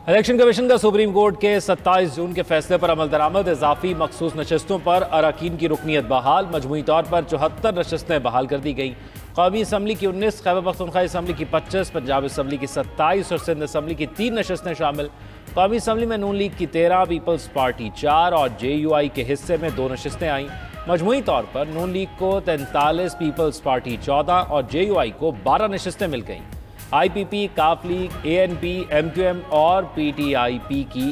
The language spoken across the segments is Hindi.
इलेक्शन कमीशन का सुप्रीम कोर्ट के 27 जून के फैसले पर अमल दरामद। इजाफी मखसूस नशस्तों पर अरकान की रुकनीत बहाल। मजमूई तौर पर 74 नशस्तें बहाल कर दी गई। कौमी असम्बली की 19, खैबर पख्तूनख्वा असम्बली की 25, पंजाब असम्बली की 27 और सिंध असम्बली की 3 नशस्तें शामिल। कौमी असम्बली में नून लीग की 13, पीपल्स पार्टी 4 और JUI के हिस्से में 2 नशस्तें आईं। मजमूई तौर पर नून लीग को 43, पीपल्स पार्टी 14 और JUI को 12 नशस्तें मिल गईं। IPP, काफ लीग, ANP, MQM और PTIP की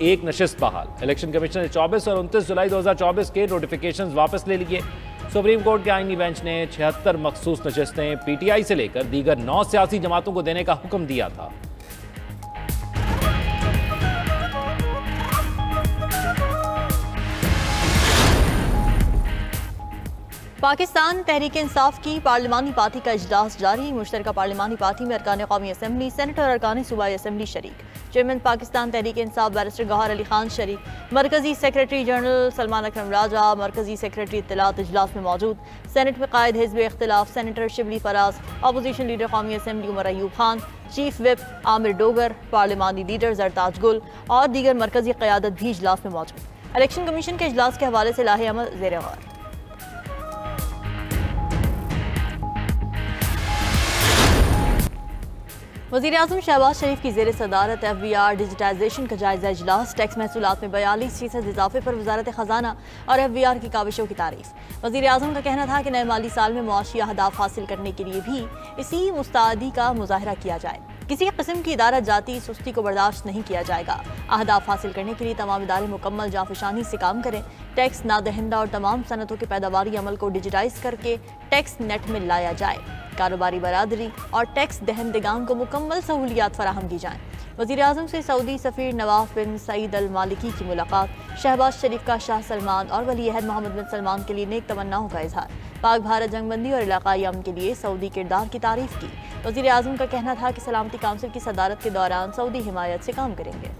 एक नशिस्त बहाल। इलेक्शन कमीशन ने 24 और 29 जुलाई 2024 के नोटिफिकेशन वापस ले लिए। सुप्रीम कोर्ट के आईनी बेंच ने 76 मखसूस नशिस्तें PTI से लेकर दीगर 9 सियासी जमातों को देने का हुक्म दिया था। पाकिस्तान तहरीक इंसाफ की पार्लिमानी पार्टी का इजलास जारी। मुश्तरका पार्लिमानी पार्टी में अरकान कौमी असम्बली, सेनेट और अरकान सूबाई असम्बली शरीक। चेयरमैन पाकिस्तान तहरीक इंसाफ बैरिस्टर गौहर अली खान शरीक। मरकजी सेक्रेटरी जनरल सलमान अकरम राजा, मरकजी सेक्रेटरी इत्तलात इजलास में मौजूद। सेनेट में कायद हिज़्ब इख्तिलाफ senator Shibli Faraz, opposition leader कौमी assembly Umar Ayub Khan, chief whip Aamir Dogar, पार्लिमानी लीडर जरताज गुल और दीगर मरकजी क़यादत भी इजलास में मौजूद। इलेक्शन कमीशन के इजलास के हवाले से लाहे अमल ज़ेर गौर। वज़ीर-ए-आज़म शहबाज शरीफ की ज़ेर सदारत FBR डिजिटाइजेशन का जायजा इजलास। टैक्स महसूलात में 42% इजाफे पर वजारत खजाना और FBR की काविशों की तारीफ। वज़ीर-ए-आज़म का कहना था कि नए माली साल में मुआशी अहदाफ हासिल करने के लिए भी इसी मुस्तैदी का मुजाहरा किया जाए। किसी किस्म की इदारा जाती सुस्ती को बर्दाश्त नहीं किया जाएगा। अहदाफ हासिल करने के लिए तमाम इदारे मुकम्मल जाफिशानी से काम करें। टैक्स नादहिंदा और तमाम सनतों के पैदावारी अमल को डिजिटाइज करके टैक्स नेट में लाया जाए। कारोबारी बरादरी और टैक्स दहंदगान को मुकम्मल सहूलियात फराहम की जाएँ। वज़ीर-ए-आज़म से सऊदी सफ़ीर नवाफ बिन सईद अल मालिकी की मुलाकात। शहबाज शरीफ का शाह सलमान और वली अहद मोहम्मद बिन सलमान के लिए नेक तमन्नाओं का इजहार। पाक भारत जंगबंदी और इलाकाई अमन के लिए सऊदी किरदार की तारीफ की। वज़ीर-ए-आज़म का कहना था कि सलामती काउंसिल की सदारत के दौरान सऊदी हिमायत से काम करेंगे।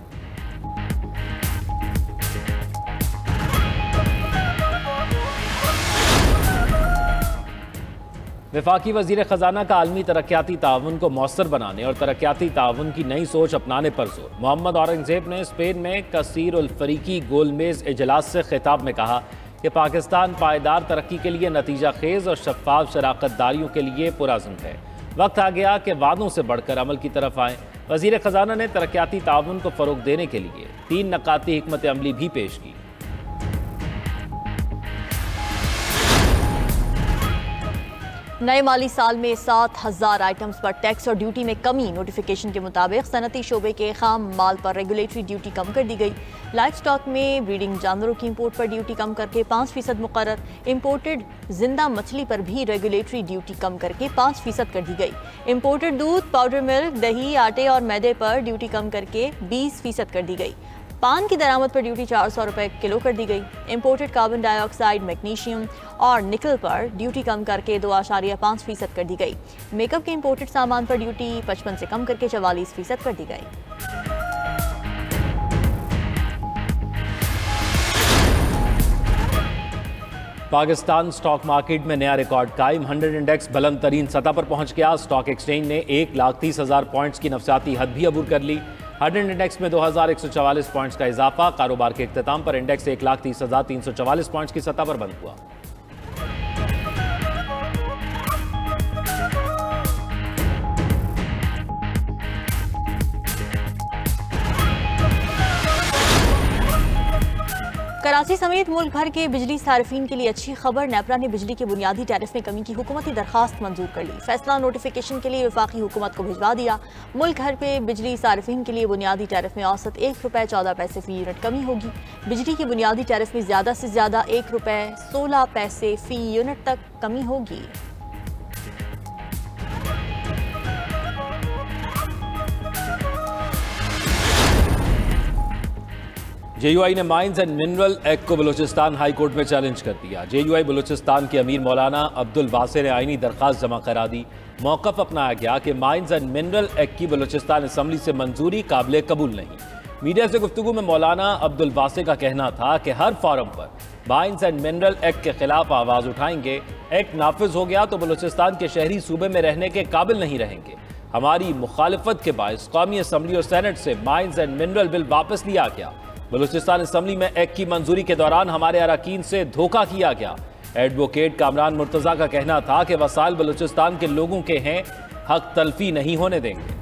वफाकी वज़ीर ख़जाना का आलमी तरक्याती ताउन को मौसर बनाने और तरक्याती ताउन की नई सोच अपनाने पर जोर। मोहम्मद औरंगज़ेब ने स्पेन में कसीर उल फ़रीकी गोलमेज़ इजलास से खिताब में कहा कि पाकिस्तान पायदार तरक्की के लिए नतीजा खेज़ और शफ़ाफ शराकतदारियों के लिए पुरअज़्म है। वक्त आ गया कि वादों से बढ़कर अमल की तरफ आएँ। वज़ीर ख़जाना ने तरक्याती ताउन को फ़रोग़ देने के लिए 3 नकाती हिकमत अमली भी पेश की। नए माली साल में 7000 आइटम्स पर टैक्स और ड्यूटी में कमी। नोटिफिकेशन के मुताबिक सनती शोबे के खाम माल पर रेगुलेटरी ड्यूटी कम कर दी गई। लाइफ स्टॉक में ब्रीडिंग जानवरों की इंपोर्ट पर ड्यूटी कम करके 5% मुकर्रर। इंपोर्टेड जिंदा मछली पर भी रेगुलेटरी ड्यूटी कम करके 5% कर दी गई। इंपोर्टेड दूध, पाउडर मिल्क, दही, आटे और मैदे पर ड्यूटी कम करके 20% कर दी गई। पान की दरामद पर ड्यूटी 400 रुपये किलो कर दी गई। इंपोर्टेड कार्बन डाइऑक्साइड, मैग्नीशियम और निकल पर ड्यूटी कम करके 2.5% कर दी गई। मेकअप के इंपोर्टेड सामान पर ड्यूटी 55 से कम करके 44% कर दी गई। पाकिस्तान स्टॉक मार्केट में नया रिकॉर्ड कायम। 100 इंडेक्स बुलंद तरीन सतह पर पहुंच गया। स्टॉक एक्सचेंज ने 1,30,000 पॉइंट्स की नफसियाती हद भी अबूर कर ली। 100 इंडेक्स में 2144 पॉइंट्स का इजाफा। कारोबार के इख्तिताम पर इंडेक्स 1,30,344 पॉइंट्स की सतह पर बंद हुआ। कराची समेत मुल्क भर के बिजली सार्फिन के लिए अच्छी खबर। नेपरा ने बिजली के बुनियादी टैरिफ में कमी की हुकूमती दरखास्त मंजूर कर ली। फैसला नोटिफिकेशन के लिए वफाकी हुकूमत को भिजवा दिया। मुल्क भर पे बिजली सार्फिन के लिए बुनियादी टैरिफ में औसत 1 रुपये 14 पैसे फी यूनिट कमी होगी। बिजली की बुनियादी टैरिफ में ज़्यादा से ज़्यादा 1 रुपये 16 पैसे फी यूनिट तक कमी होगी। JUI ने माइंस एंड मिनरल एक्ट को बलूचिस्तान हाई कोर्ट में चैलेंज कर दिया। JUI बलूचिस्तान के अमीर मौलाना अब्दुल वासिर ने आईनी दरखास्त जमा करा दी। मौक़िफ़ अपनाया गया कि माइंस एंड मिनरल एक्ट की बलूचिस्तान असम्बली से मंजूरी काबिल कबूल नहीं। मीडिया से गुफ्तगू में मौलाना अब्दुल वासिर का कहना था कि हर फोरम पर माइंस एंड मिनरल एक्ट के खिलाफ आवाज़ उठाएंगे। एक्ट नाफिज हो गया तो बलूचिस्तान के शहरी सूबे में रहने के काबिल नहीं रहेंगे। हमारी मुखालिफत के बायस कौमी असम्बली और सेनेट से माइंस एंड मिनरल बिल वापस लिया गया। बलूचिस्तान असम्बली में एक्ट की मंजूरी के दौरान हमारे अरकान से धोखा किया गया। एडवोकेट कामरान मुर्तजा का कहना था कि वसाइल बलूचिस्तान के लोगों के हैं, हक तलफी नहीं होने देंगे।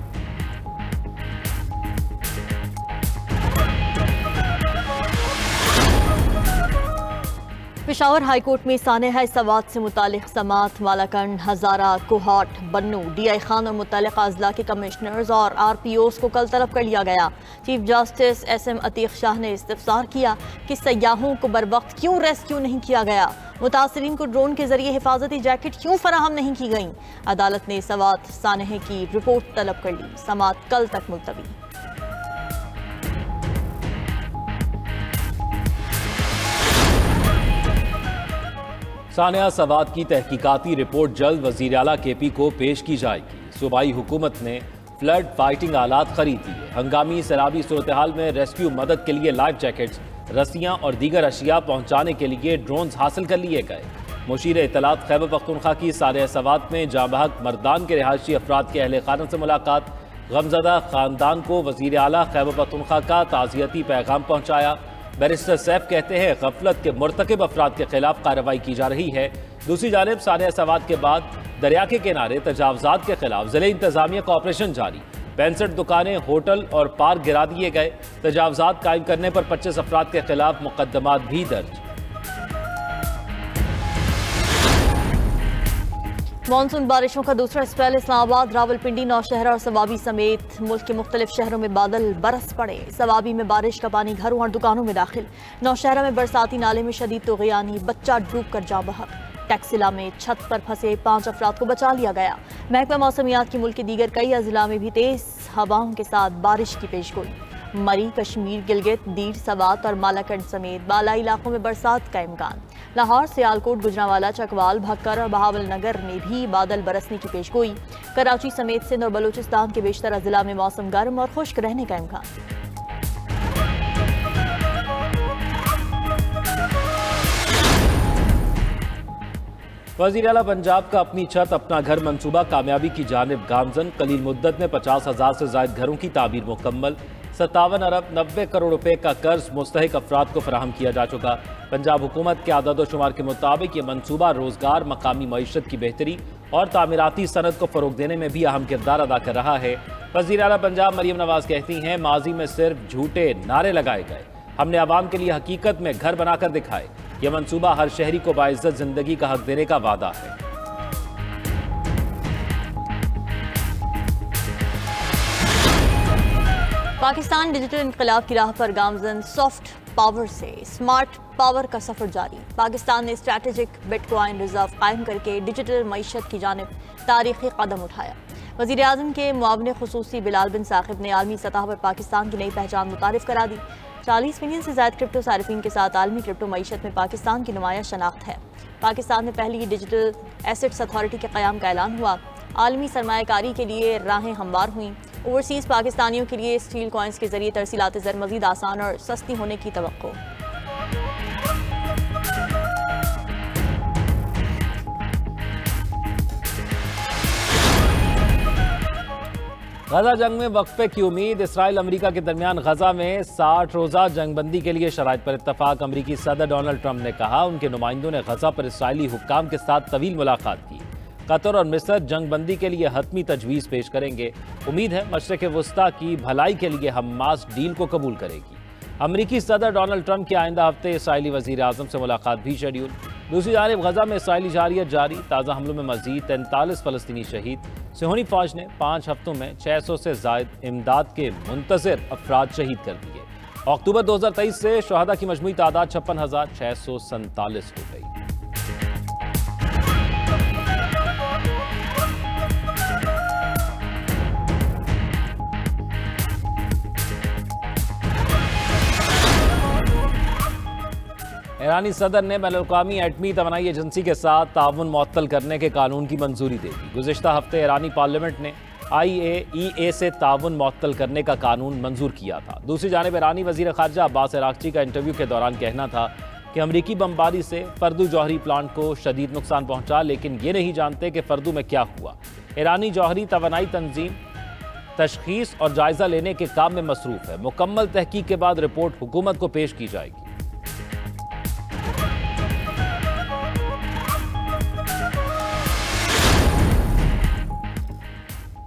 पेशावर हाईकोर्ट में सानेहा सवात से मुतालिक समात, मालाकंड, हजारा, कोहाट, बन्नू, DI खान और मुतल्लिका अजला के कमिश्नर्स और RPOs को कल तलब कर लिया गया। Chief justice SM Atiq Shah ने इस्तफसार किया कि सयाहों को बर वक्त क्यों रेस्क्यू नहीं किया गया, मुतासरीन को ड्रोन के जरिए हिफाजती जैकेट क्यों फराहम नहीं की गई। अदालत ने सवात सानेहे की रिपोर्ट तलब कर ली। समात कल तक मुलतवी। सानिया सवात की तहकीकाती रिपोर्ट जल्द वज़ीर आला KP को पेश की जाएगी। सूबाई हुकूमत ने फ्लड फाइटिंग आलात खरीद लिए। हंगामी सैलाबी सूरत हाल में रेस्क्यू मदद के लिए लाइफ जैकेट्स, रस्सियाँ और दीगर अशिया पहुँचाने के लिए ड्रोन्स हासिल कर लिए गए। मुशीर इत्तलात खैबर पख्तूनख्वा की सानिया सवात में जाँबहक मर्दान के रिहायशी अफराद के अहले खानन से मुलाकात। गमजदा ख़ानदान को वज़ीर आला खैबर पख्तूनख्वा का ताज़ियती पैगाम पहुँचाया। बैरिस्टर सैफ कहते हैं गफलत के मुर्तकिब अफराद के खिलाफ कार्रवाई की जा रही है। दूसरी जानिब सानिया सवात के बाद दरिया के किनारे तजावजात के खिलाफ ज़िले इंतजामिया का ऑपरेशन जारी। 65 दुकानें, होटल और पार्क गिरा दिए गए। तजावजात कायम करने पर 25 अफराद के खिलाफ मुकदमात भी दर्ज। मानसून बारिशों का दूसरा स्पेल। इस्लामाबाद, रावलपिंडी, नौशहरा और सवाबी समेत मुल्क के मुख्तलिफ शहरों में बादल बरस पड़े। सवाबी में बारिश का पानी घरों और दुकानों में दाखिल। नौशहरा में बरसाती नाले में शदीद तुग़यानी, बच्चा डूब कर जाँ बहक। टैक्सिला में छत पर फंसे 5 अफराद को बचा लिया गया। महकमा मौसमियात की मुल्क के दीगर कई अजला में भी तेज हवाओं के साथ बारिश की पेशगोई। मरी, कश्मीर, गिलगित, दीर, सवात और मालाकंड समेत बालाई इलाकों में बरसात का इम्कान। लाहौर, सियालकोट, गुजरांवाला, चकवाल, भक्कर और बहावलनगर में भी बादल बरसने की पेशगोई। कराची समेत सिंध और बलूचिस्तान के बेशतर अजला में मौसम गर्म और खुश्क रहने का इम्कान। वज़ीर आला पंजाब का अपनी छत अपना घर मंसूबा कामयाबी की जानिब गामजन। कलील मुद्दत में 50,000 से ज़ायद घरों की तामीर मुकम्मल। 57 अरब 90 करोड़ रुपए का कर्ज मुस्तहिक अफराद को फराहम किया जा चुका। पंजाब हुकूमत के आदाद व शुमार के मुताबिक ये मनसूबा रोजगार, मकामी मईशत की बेहतरी और तामीराती सनत को फ़रोग देने में भी अहम किरदार अदा कर रहा है। वज़ीर आला पंजाब मरियम नवाज कहती हैं, माजी में सिर्फ झूठे नारे लगाए गए, हमने आवाम के लिए हकीकत में घर बनाकर दिखाए। यह मनसूबा हर शहरी को बाइज्जत जिंदगी का हक देने का वादा है। पाकिस्तान डिजिटल इनकलाब की राह पर गामजन। सॉफ्ट पावर से स्मार्ट पावर का सफर जारी। पाकिस्तान ने स्ट्रैटेजिक बिटकॉइन रिजर्व कायम करके डिजिटल मईशत की जानिब तारीखी कदम उठाया। वज़ीर आज़म के मुआविन खुसूसी बिलाल बिन साकिब ने आलमी सतह पर पाकिस्तान की नई पहचान मुतारिफ करा दी। 40 मिलियन से ज़्यादा क्रिप्टो सारिफिन के साथ आलमी क्रिप्टो मईशत में पाकिस्तान की नुमाया शनाख्त है। पाकिस्तान में पहली डिजिटल एसेट्स अथॉरिटी के क़याम का ऐलान हुआ। आलमी सरमायाकारी के लिए राहें हमवार हुई। ओवरसीज़ पाकिस्तानियों के लिए स्टील कॉइन्स के जरिए तरसीलात ज़र मज़ीद आसान और सस्ती होने की तवक्को। गजा जंग में वक्फे की उम्मीद। इसराइल अमेरिका के दरमियान गजा में 60 रोज़ा जंगबंदी के लिए शराइत पर इत्तफाक। अमेरिकी सदर डोनाल्ड ट्रंप ने कहा, उनके नुमाइंदों ने गजा पर इसराइली हुक्काम के साथ तवील मुलाकात की। कतर और मिस्र जंगबंदी के लिए हतमी तजवीज़ पेश करेंगे। उम्मीद है मशरिक़ वस्ता की भलाई के लिए हमास डील को कबूल करेगी। अमेरिकी सदर डोनाल्ड ट्रंप के आइंदा हफ्ते इसराइली वज़ीर आज़म से मुलाकात भी शेड्यूल। दूसरी जानिब गजा में इसराइली जारियत जारी। ताज़ा हमलों में मज़ीद 43 फ़लस्तीनी शहीद। सिहोनी फ़ौज ने 5 हफ्तों में 600 से ज़ायद इमदाद के मुंतज़िर अफराद शहीद कर दिए। अक्टूबर 2023 से शुहदा की मजमूई तादाद 56,647 हो गई। ईरानी सदर ने बैनुल-अक़वामी एटमी तवानाई एजेंसी के साथ ताउन मुअत्तल करने के कानून की मंजूरी दे दी। गुज़िश्ता हफ्ते ईरानी पार्लियामेंट ने IAEA से ताउन मुअत्तल करने का कानून मंजूर किया था। दूसरी जानिब ईरानी वज़ीर ख़ारजा अब्बास अराग़ची का इंटरव्यू के दौरान कहना था कि अमरीकी बमबारी से फर्दू जौहरी प्लांट को शदीद नुकसान पहुंचा, लेकिन ये नहीं जानते कि फर्दू में क्या हुआ। ईरानी जौहरी तवानाई तंजीम तशखीस और जायजा लेने के काम में मसरूफ है। मुकम्मल तहकीक के बाद रिपोर्ट हुकूमत को पेश की जाएगी।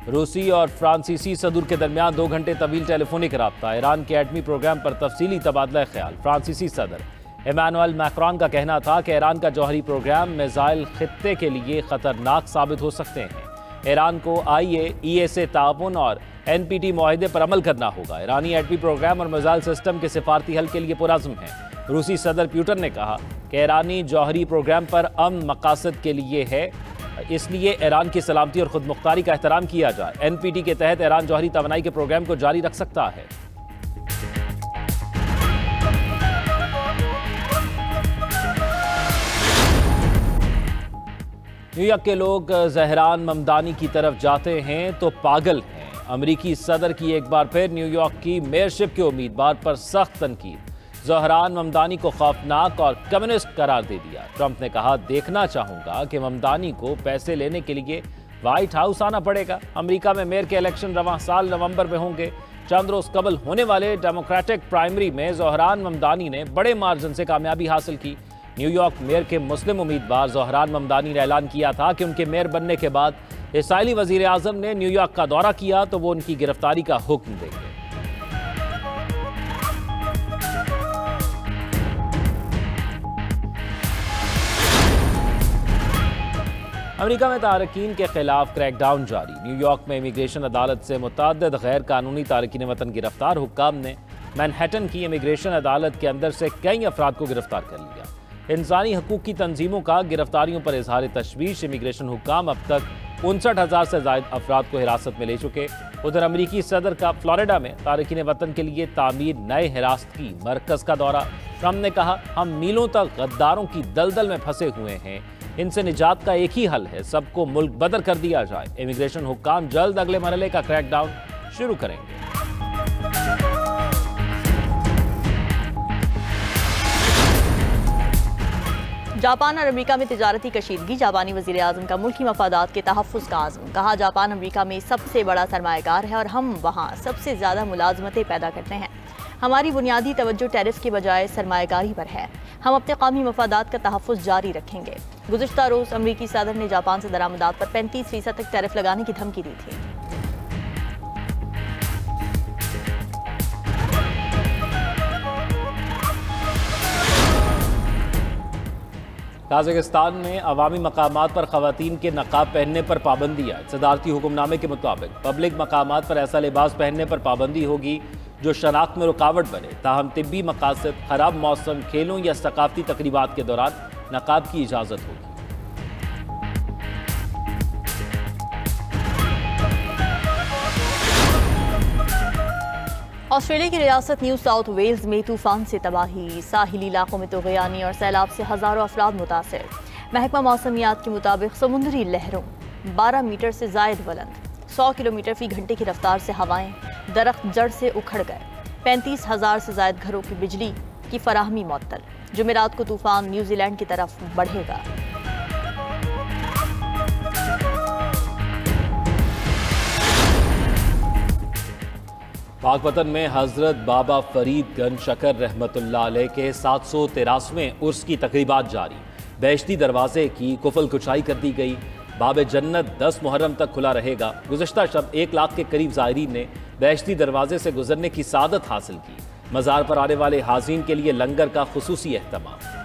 रूसी और फ्रांसीसी सदूर के दरमियान 2 घंटे तवील टेलीफोनिक रब्ता। ईरान के एटमी प्रोग्राम पर तफसीली तबादला ख्याल। फ्रांसीसी सदर इमानुएल मैक्रोन का कहना था कि ईरान का जौहरी प्रोग्राम मिसाइल खित्ते के लिए खतरनाक साबित हो सकते हैं। ईरान को IAEA से ताउन और NPT मुआहिदे पर अमल करना होगा। ईरानी एटमी प्रोग्राम और मिसाइल सिस्टम के सिफारती हल के लिए पुरअज़्म है। रूसी सदर पुतिन ने कहा कि ईरानी जौहरी प्रोग्राम पर अमन मकासद के लिए है, इसलिए ईरान की सलामती और खुद मुख्तारी का एहतराम किया जाए। NPT के तहत ईरान जौहरी तवानाई के प्रोग्राम को जारी रख सकता है। न्यूयॉर्क के लोग जहरान ममदानी की तरफ जाते हैं तो पागल हैं। अमरीकी सदर की एक बार फिर न्यूयॉर्क की मेयरशिप के उम्मीदवार पर सख्त तनकीद। जहरान ममदानी को खौफनाक और कम्युनिस्ट करार दे दिया। ट्रंप ने कहा, देखना चाहूंगा कि ममदानी को पैसे लेने के लिए व्हाइट हाउस आना पड़ेगा। अमेरिका में मेयर के इलेक्शन रवां साल नवंबर में होंगे। चंद रोज कबल होने वाले डेमोक्रेटिक प्राइमरी में जहरान ममदानी ने बड़े मार्जिन से कामयाबी हासिल की। न्यूयॉर्क मेयर के मुस्लिम उम्मीदवार जहरान ममदानी ने ऐलान किया था कि उनके मेयर बनने के बाद इसराइली वजीर आजम ने न्यूयॉर्क का दौरा किया तो वो उनकी गिरफ्तारी का हुक्म देंगे। अमेरिका में तारकीन के खिलाफ क्रैकडाउन जारी। न्यूयॉर्क में इमिग्रेशन अदालत से मुतअद्दिद गैर कानूनी तारकीन वतन गिरफ्तार। हुक्काम ने मैनहट्टन की इमिग्रेशन अदालत के अंदर से कई अफराद को गिरफ्तार कर लिया। इंसानी हकूक की तंजीमों का गिरफ्तारियों पर इजहार तशवीश। इमिग्रेशन हुक्काम अब तक 59,000 से ज्यादा अफराद को हिरासत में ले चुके। उधर अमरीकी सदर का फ्लोरिडा में तारकीन वतन के लिए तामीर नए हिरासत की मरकज का दौरा। ट्रंप ने कहा, हम मीलों तक गद्दारों की दलदल में फंसे हुए हैं, इनसे निजात का एक ही हल है, सबको मुल्क बदर कर दिया जाए। इमिग्रेशन हुक्काम जल्द अगले मरहले का क्रैकडाउन शुरू करेंगे। जापान और अमेरिका में तिजारती कशीदगी। जापानी वज़ीर आज़म का मुल्की मफादात के तहफ़्फ़ुज़ का आज़म। कहा, जापान अमेरिका में सबसे बड़ा सरमायाकार है और हम वहाँ सबसे ज़्यादा मुलाजमतें पैदा करते हैं। हमारी बुनियादी तवज्जो टैरिफ के बजाय सरमायाकारी पर है। हम अपने कौमी मफादात का तहफ़्फ़ुज़ जारी रखेंगे। गुज़िश्ता रोज़ अमरीकी सदर ने जापान से दरामदात पर 35% तक टैरिफ लगाने की धमकी दी थी। ताजिकिस्तान में अवामी मकामात पर ख़वातीन के नकाब पहनने पर पाबंदी है। सदारती हुक्मनामे के मुताबिक पब्लिक मकामात पर ऐसा लिबास पहनने पर पाबंदी होगी जो शनाख्त में रुकावट बने। ताहम तिब्बी मकासद, खराब मौसम, खेलों या सकाफती तकरीबात के दौरान नकाब की इजाज़त होगी। ऑस्ट्रेलिया की रियासत न्यू साउथ वेल्स में तूफान से तबाही। साहिली इलाकों में तूग़यानी और सैलाब से हज़ारों अफराद मुतासिर। महकमा मौसमियात के मुताबिक समुद्री लहरों 12 मीटर से ज़ायद बुलंद, 100 किलोमीटर फी घंटे की रफ्तार से हवाएं, दरख्त जड़ से उखड़ गए। 35,000 से ज़ायद घरों की बिजली की फराहमी मुअत्तल। जुमेरात को तूफान न्यूजीलैंड की तरफ बढ़ेगा। पाकपतन में हजरत बाबा फरीद गंज शकर रहमतुल्लाह अलैह के 713वें उर्स की तकरीबात जारी। बेहश्ती दरवाजे की कुफल कुशाई कर दी गई। बाब जन्नत 10 मुहर्रम तक खुला रहेगा। गुज़श्ता शब 1 लाख के करीब ज़ायरीन ने बेहश्ती दरवाजे से गुजरने की सादत हासिल की। मज़ार पर आने वाले हाज़रीन के लिए लंगर का खुसूसी एहतमाम।